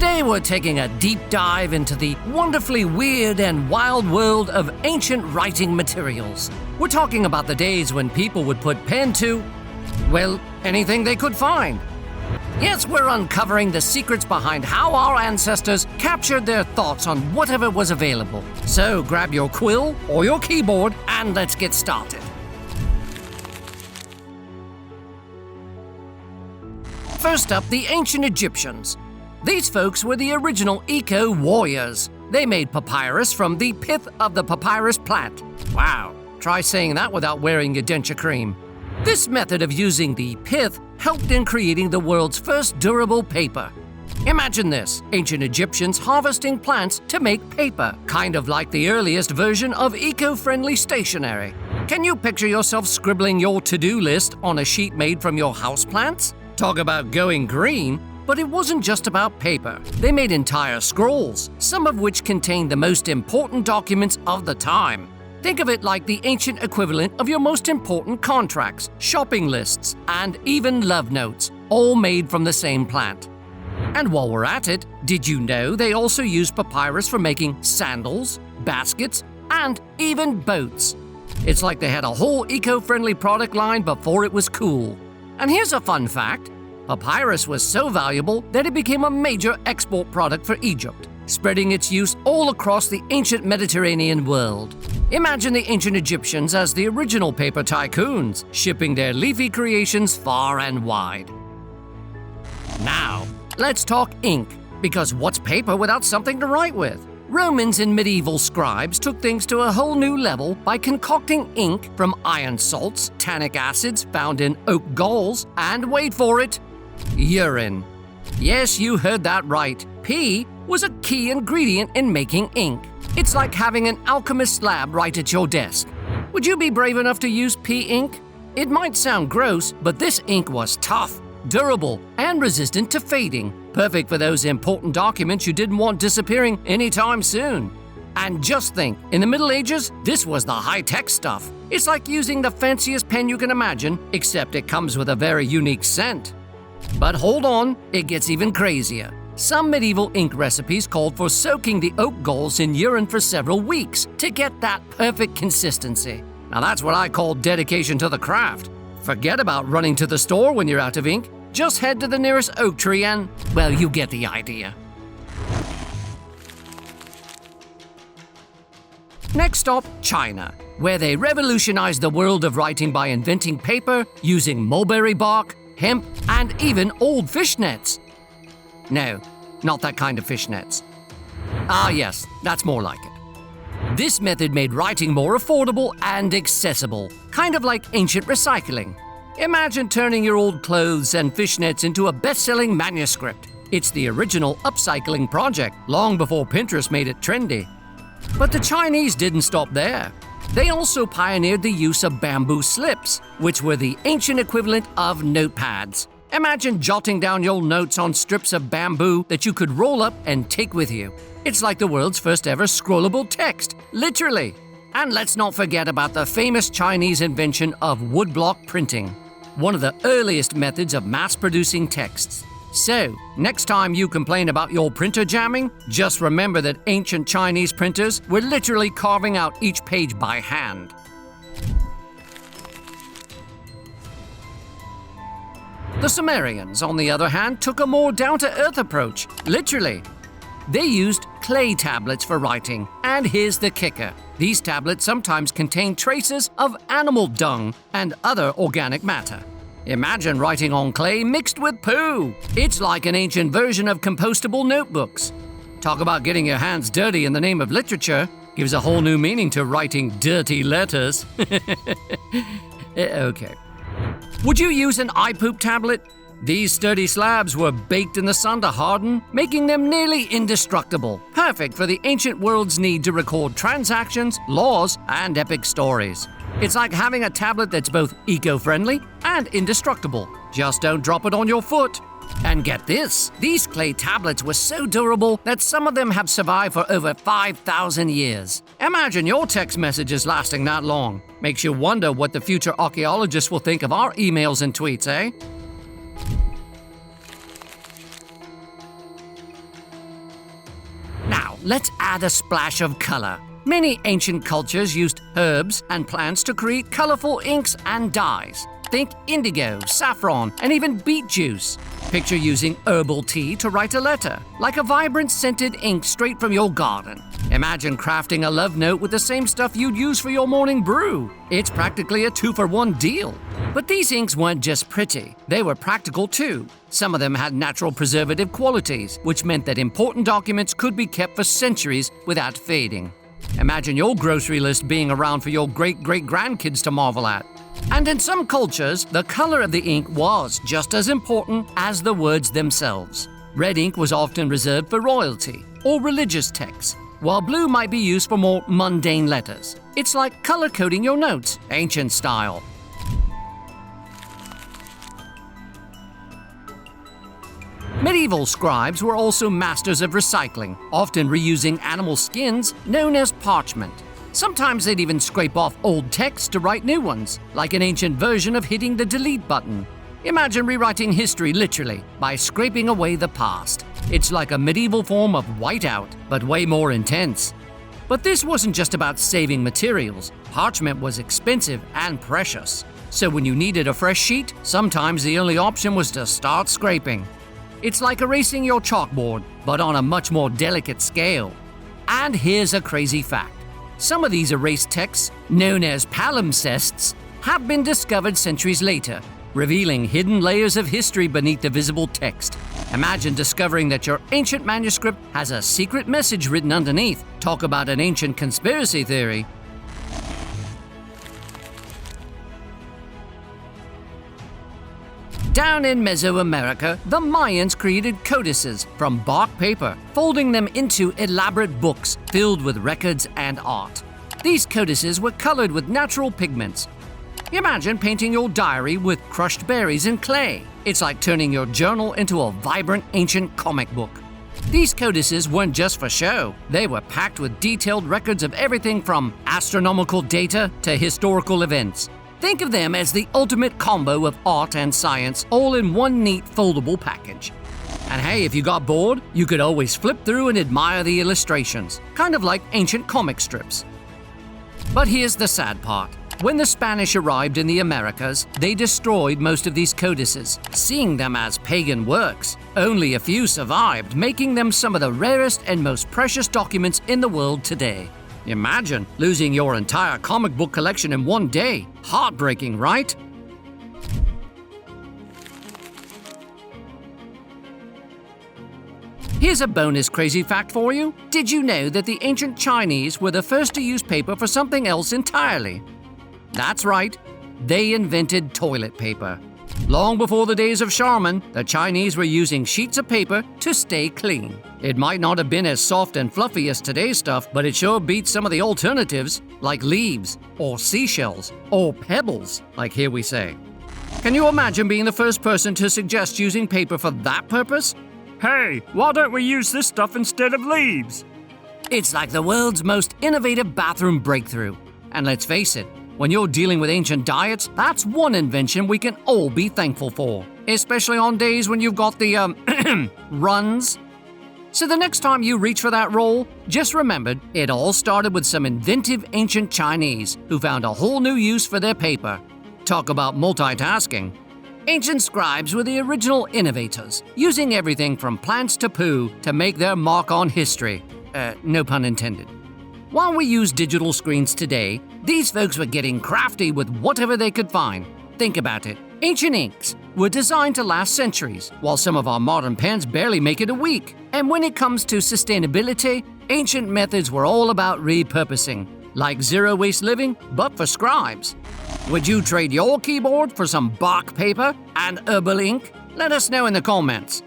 Today we're taking a deep dive into the wonderfully weird and wild world of ancient writing materials. We're talking about the days when people would put pen to, well, anything they could find. Yes, we're uncovering the secrets behind how our ancestors captured their thoughts on whatever was available. So grab your quill or your keyboard and let's get started. First up, the ancient Egyptians. These folks were the original eco-warriors. They made papyrus from the pith of the papyrus plant. Wow, try saying that without wearing your denture cream. This method of using the pith helped in creating the world's first durable paper. Imagine this, ancient Egyptians harvesting plants to make paper, kind of like the earliest version of eco-friendly stationery. Can you picture yourself scribbling your to-do list on a sheet made from your houseplants? Talk about going green! But it wasn't just about paper. They made entire scrolls, some of which contained the most important documents of the time. Think of it like the ancient equivalent of your most important contracts, shopping lists, and even love notes, all made from the same plant. And while we're at it, did you know they also used papyrus for making sandals, baskets, and even boats? It's like they had a whole eco-friendly product line before it was cool. And here's a fun fact. Papyrus was so valuable that it became a major export product for Egypt, spreading its use all across the ancient Mediterranean world. Imagine the ancient Egyptians as the original paper tycoons, shipping their leafy creations far and wide. Now, let's talk ink, because what's paper without something to write with? Romans and medieval scribes took things to a whole new level by concocting ink from iron salts, tannic acids found in oak galls, and wait for it, urine. Yes, you heard that right. Pee was a key ingredient in making ink. It's like having an alchemist's lab right at your desk. Would you be brave enough to use pee ink? It might sound gross, but this ink was tough, durable, and resistant to fading. Perfect for those important documents you didn't want disappearing anytime soon. And just think, in the Middle Ages, this was the high-tech stuff. It's like using the fanciest pen you can imagine, except it comes with a very unique scent. But hold on, it gets even crazier. Some medieval ink recipes called for soaking the oak galls in urine for several weeks to get that perfect consistency. Now that's what I call dedication to the craft. Forget about running to the store when you're out of ink. Just head to the nearest oak tree and, well, you get the idea. Next stop, China, where they revolutionized the world of writing by inventing paper using mulberry bark, hemp, and even old fishnets. No, not that kind of fishnets. Ah yes, that's more like it. This method made writing more affordable and accessible, kind of like ancient recycling. Imagine turning your old clothes and fishnets into a best-selling manuscript. It's the original upcycling project, long before Pinterest made it trendy. But the Chinese didn't stop there. They also pioneered the use of bamboo slips, which were the ancient equivalent of notepads. Imagine jotting down your notes on strips of bamboo that you could roll up and take with you. It's like the world's first ever scrollable text, literally. And let's not forget about the famous Chinese invention of woodblock printing, one of the earliest methods of mass-producing texts. So, next time you complain about your printer jamming, just remember that ancient Chinese printers were literally carving out each page by hand. The Sumerians, on the other hand, took a more down-to-earth approach, literally. They used clay tablets for writing, and here's the kicker. These tablets sometimes contain traces of animal dung and other organic matter. Imagine writing on clay mixed with poo. It's like an ancient version of compostable notebooks. Talk about getting your hands dirty in the name of literature. Gives a whole new meaning to writing dirty letters. Okay. Would you use an eye poop tablet? These sturdy slabs were baked in the sun to harden, making them nearly indestructible, perfect for the ancient world's need to record transactions, laws, and epic stories. It's like having a tablet that's both eco-friendly and indestructible. Just don't drop it on your foot. And get this, these clay tablets were so durable that some of them have survived for over 5,000 years. Imagine your text messages lasting that long. Makes you wonder what the future archaeologists will think of our emails and tweets, eh? let's add a splash of color. Many ancient cultures used herbs and plants to create colorful inks and dyes. Think indigo, saffron, and even beet juice. Picture using herbal tea to write a letter, like a vibrant scented ink straight from your garden. Imagine crafting a love note with the same stuff you'd use for your morning brew. It's practically a 2-for-1 deal. But these inks weren't just pretty, they were practical too. Some of them had natural preservative qualities, which meant that important documents could be kept for centuries without fading. Imagine your grocery list being around for your great-great-grandkids to marvel at. And in some cultures, the color of the ink was just as important as the words themselves. Red ink was often reserved for royalty or religious texts, while blue might be used for more mundane letters. It's like color-coding your notes, ancient style. Medieval scribes were also masters of recycling, often reusing animal skins known as parchment. Sometimes they'd even scrape off old text to write new ones, like an ancient version of hitting the delete button. Imagine rewriting history literally by scraping away the past. It's like a medieval form of whiteout, but way more intense. But this wasn't just about saving materials. Parchment was expensive and precious. So when you needed a fresh sheet, sometimes the only option was to start scraping. It's like erasing your chalkboard, but on a much more delicate scale. And here's a crazy fact. Some of these erased texts, known as palimpsests, have been discovered centuries later, revealing hidden layers of history beneath the visible text. Imagine discovering that your ancient manuscript has a secret message written underneath. Talk about an ancient conspiracy theory. Down in Mesoamerica, the Mayans created codices from bark paper, folding them into elaborate books filled with records and art. These codices were colored with natural pigments. Imagine painting your diary with crushed berries and clay. It's like turning your journal into a vibrant ancient comic book. These codices weren't just for show. They were packed with detailed records of everything from astronomical data to historical events. Think of them as the ultimate combo of art and science, all in one neat foldable package. And hey, if you got bored, you could always flip through and admire the illustrations, kind of like ancient comic strips. But here's the sad part. When the Spanish arrived in the Americas, they destroyed most of these codices, seeing them as pagan works. Only a few survived, making them some of the rarest and most precious documents in the world today. Imagine losing your entire comic book collection in one day. Heartbreaking, right? Here's a bonus crazy fact for you. Did you know that the ancient Chinese were the first to use paper for something else entirely? That's right, they invented toilet paper. Long before the days of Charmin, the Chinese were using sheets of paper to stay clean. It might not have been as soft and fluffy as today's stuff, but it sure beats some of the alternatives, like leaves, or seashells, or pebbles, like here we say. Can you imagine being the first person to suggest using paper for that purpose? Hey, why don't we use this stuff instead of leaves? It's like the world's most innovative bathroom breakthrough. And let's face it, when you're dealing with ancient diets, that's one invention we can all be thankful for. Especially on days when you've got the, runs. So the next time you reach for that roll, just remember it all started with some inventive ancient Chinese who found a whole new use for their paper. Talk about multitasking. Ancient scribes were the original innovators, using everything from plants to poo to make their mark on history. No pun intended. While we use digital screens today, these folks were getting crafty with whatever they could find. Think about it. Ancient inks were designed to last centuries, while some of our modern pens barely make it a week. And when it comes to sustainability, ancient methods were all about repurposing, like zero-waste living, but for scribes. Would you trade your keyboard for some bark paper and herbal ink? Let us know in the comments.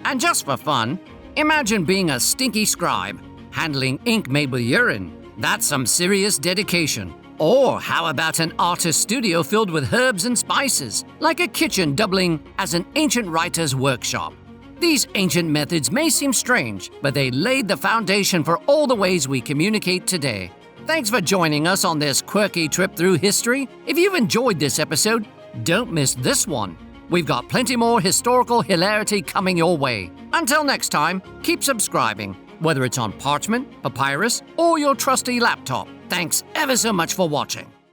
And just for fun, imagine being a stinky scribe, handling ink made with urine. That's some serious dedication. Or how about an artist studio filled with herbs and spices, like a kitchen doubling as an ancient writer's workshop? These ancient methods may seem strange, but they laid the foundation for all the ways we communicate today. Thanks for joining us on this quirky trip through history. If you've enjoyed this episode, don't miss this one. We've got plenty more historical hilarity coming your way. Until next time, keep subscribing whether it's on parchment, papyrus, or your trusty laptop. Thanks ever so much for watching.